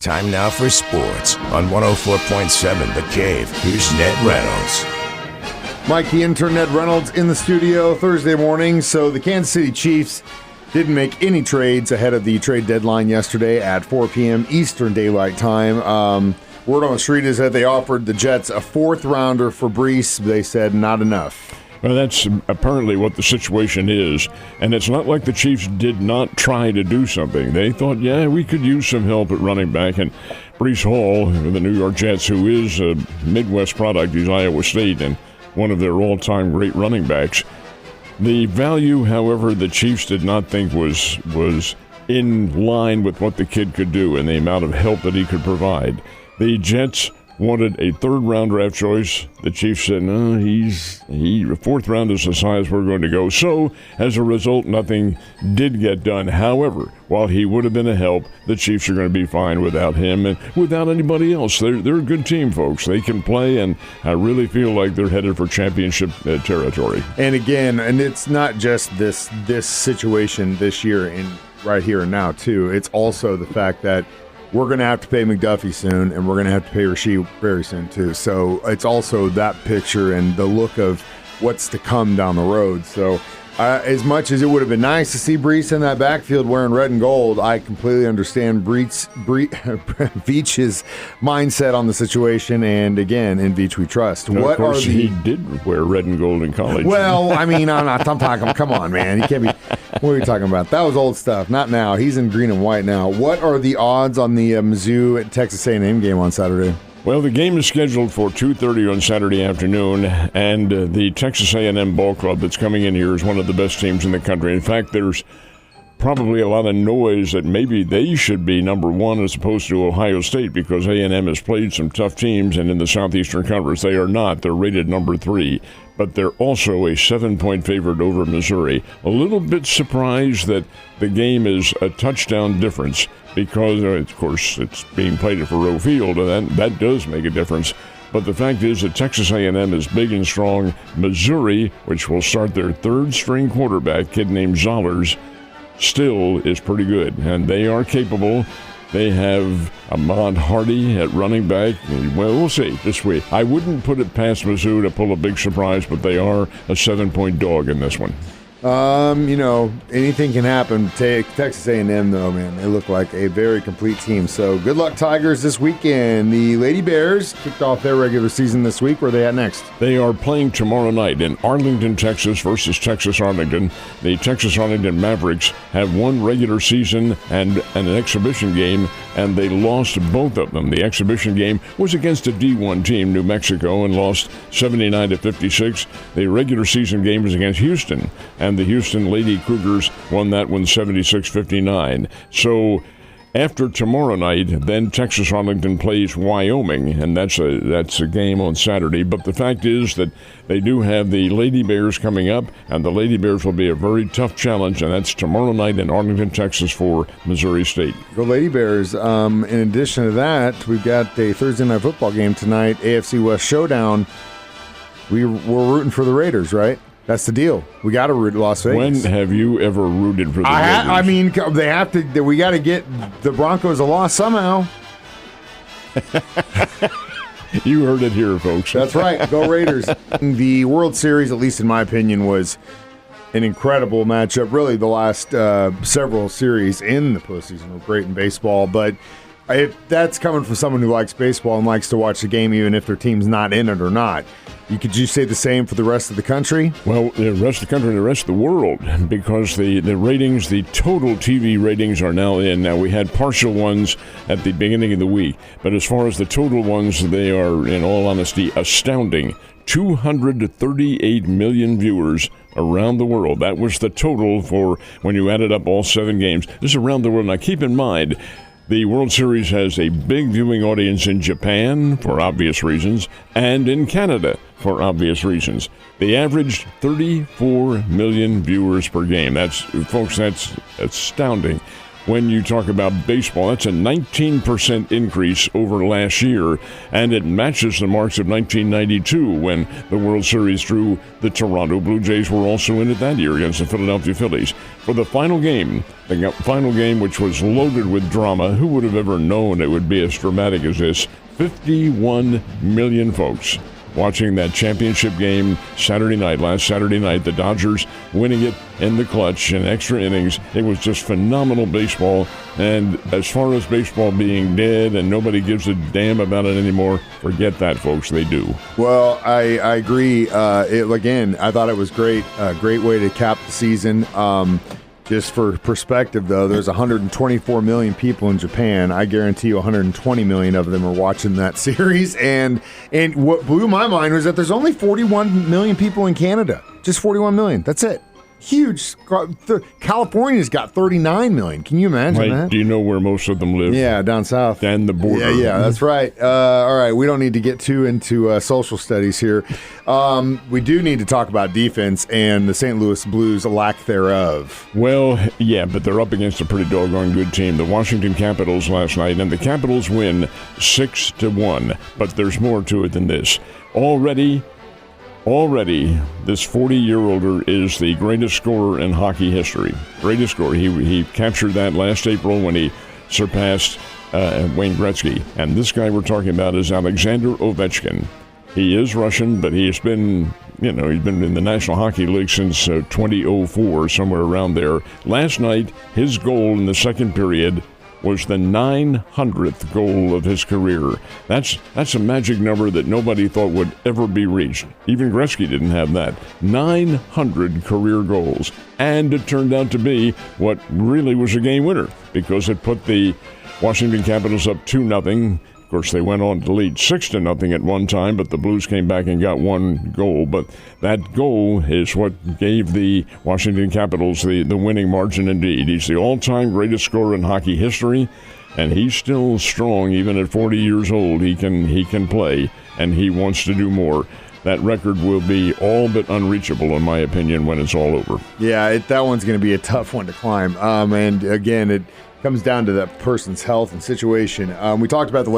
Time now for sports on 104.7 The Cave. Here's Ned Reynolds. Mike, the intern, Ned Reynolds, in the studio Thursday morning. So the Kansas City Chiefs didn't make any trades ahead of the trade deadline yesterday at 4 p.m. Eastern Daylight Time. Word on the street is that they offered the Jets a fourth-rounder for Brees. They said not enough. Well, that's apparently what the situation is. And it's not like the Chiefs did not try to do something. They thought, yeah, we could use some help at running back. And Brees Hall, the New York Jets, who is a Midwest product, he's Iowa State, and one of their all-time great running backs. The value, however, the Chiefs did not think was in line with what the kid could do and the amount of help that he could provide. The Jets wanted a third-round draft choice. The Chiefs said, no, fourth round is the size we're going to go. So, as a result, nothing did get done. However, while he would have been a help, the Chiefs are going to be fine without him and without anybody else. They're a good team, folks. They can play, and I really feel like they're headed for championship territory. And again, and it's not just this situation this year and right here and now, too. It's also the fact that we're going to have to pay McDuffie soon, and we're going to have to pay Rasheed very soon, too. So it's also that picture and the look of what's to come down the road. So as much as it would have been nice to see Brees in that backfield wearing red and gold, I completely understand Veach's mindset on the situation. And again, in Veach we trust. Of course, he did wear red and gold in college. Well, I mean, I'm talking, come on, man. You can't be. What are you talking about? That was old stuff. Not now. He's in green and white now. What are the odds on the Mizzou at Texas A&M game on Saturday? Well, the game is scheduled for 2:30 on Saturday afternoon, and the Texas A&M ball club that's coming in here is one of the best teams in the country. In fact, there's probably a lot of noise that maybe they should be number one as opposed to Ohio State, because A&M has played some tough teams, and in the Southeastern Conference they are not. They're rated number 3, but they're also a 7-point favorite over Missouri. A little bit surprised that the game is a touchdown difference because, of course, it's being played at Faurot Field, and that does make a difference. But the fact is that Texas A&M is big and strong. Missouri, which will start their third-string quarterback, kid named Zollers, still is pretty good, and they are capable. They have Ahmad Hardy at running back. Well, we'll see this week. I wouldn't put it past Mizzou to pull a big surprise, but they are a 7-point dog in this one. Anything can happen. Texas A&M, though, man, they look like a very complete team. So good luck, Tigers, this weekend. The Lady Bears kicked off their regular season this week. Where are they at next? They are playing tomorrow night in Arlington, Texas versus Texas Arlington. The Texas Arlington Mavericks have one regular season and an exhibition game, and they lost both of them. The exhibition game was against a D1 team, New Mexico, and lost 79-56. The regular season game was against Houston, and the Houston Lady Cougars won that one 76-59. So after tomorrow night, then Texas Arlington plays Wyoming, and that's a game on Saturday. But the fact is that they do have the Lady Bears coming up, and the Lady Bears will be a very tough challenge, and that's tomorrow night in Arlington, Texas for Missouri State. Go Lady Bears. In addition to that, we've got a Thursday night football game tonight, AFC West Showdown. We're rooting for the Raiders, right? That's the deal. We got to root Las Vegas. When have you ever rooted for the Raiders? I mean, they have to. We got to get the Broncos a loss somehow. You heard it here, folks. That's right. Go Raiders. The World Series, at least in my opinion, was an incredible matchup. Really, the last several series in the postseason were great in baseball, but that's coming from someone who likes baseball and likes to watch the game even if their team's not in it or not. Could you say the same for the rest of the country? Well, the rest of the country and the rest of the world, because the ratings, the total TV ratings are now in. Now, we had partial ones at the beginning of the week, but as far as the total ones, they are, in all honesty, astounding. 238 million viewers around the world. That was the total for when you added up all 7 games. This is around the world. Now, keep in mind, the World Series has a big viewing audience in Japan, for obvious reasons, and in Canada, for obvious reasons. They averaged 34 million viewers per game. That's astounding. when you talk about baseball. That's a 19% increase over last year, and it matches the marks of 1992 when the World Series drew the Toronto Blue Jays were also in it that year against the Philadelphia Phillies. For the final game, which was loaded with drama, who would have ever known it would be as dramatic as this? 51 million folks watching that championship game last Saturday night, the Dodgers winning it in the clutch in extra innings. It was just phenomenal baseball. And as far as baseball being dead and nobody gives a damn about it anymore, forget that, folks. They do. Well, I agree. Again, I thought it was great. Great way to cap the season. Just for perspective, though, there's 124 million people in Japan. I guarantee you 120 million of them are watching that series. And what blew my mind was that there's only 41 million people in Canada. Just 41 million. That's it. Huge. California's got 39 million. Can you imagine that? Do you know where most of them live? Yeah, down south. And the border. Yeah, that's right. All right, we don't need to get too into social studies here. We do need to talk about defense and the St. Louis Blues' lack thereof. Well, yeah, but they're up against a pretty doggone good team. The Washington Capitals last night, and the Capitals win 6-1. But there's more to it than this. Already, this 40-year-older is the greatest scorer in hockey history. Greatest scorer. He captured that last April when he surpassed Wayne Gretzky. And this guy we're talking about is Alexander Ovechkin. He is Russian, but he's been in the National Hockey League since 2004, somewhere around there. Last night, his goal in the second period was the 900th goal of his career. That's a magic number that nobody thought would ever be reached. Even Gretzky didn't have that. 900 career goals. And it turned out to be what really was a game winner because it put the Washington Capitals up 2-0. Of course, they went on to lead 6-0 at one time, but the Blues came back and got one goal. But that goal is what gave the Washington Capitals the winning margin indeed. He's the all-time greatest scorer in hockey history, and he's still strong even at 40 years old. He can play, and he wants to do more. That record will be all but unreachable, in my opinion, when it's all over. Yeah, that one's going to be a tough one to climb. And again, it comes down to that person's health and situation. We talked about the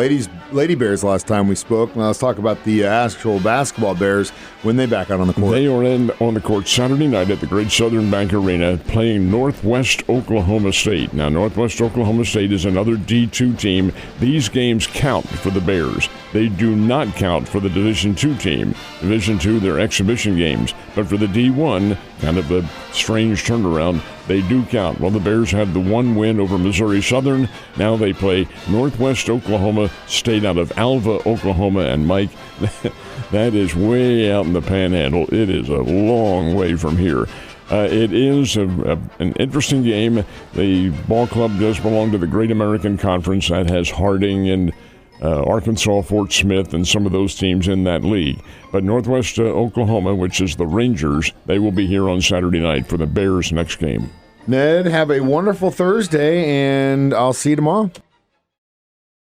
Lady Bears last time we spoke. Now let's talk about the actual basketball Bears when they back out on the court. They are on the court Saturday night at the Great Southern Bank Arena playing Northwest Oklahoma State. Now, Northwest Oklahoma State is another D2 team. These games count for the Bears. They do not count for the Division II team. Division II, they're exhibition games. But for the D1, kind of a strange turnaround, they do count. Well, the Bears had the one win over Missouri Southern. Now they play Northwest Oklahoma State out of Alva, Oklahoma. And Mike, that is way out in the panhandle. It is a long way from here. It is an interesting game. The ball club does belong to the Great American Conference. That has Harding and Arkansas, Fort Smith, and some of those teams in that league. But Northwest Oklahoma, which is the Rangers, they will be here on Saturday night for the Bears' next game. Ned, have a wonderful Thursday, and I'll see you tomorrow.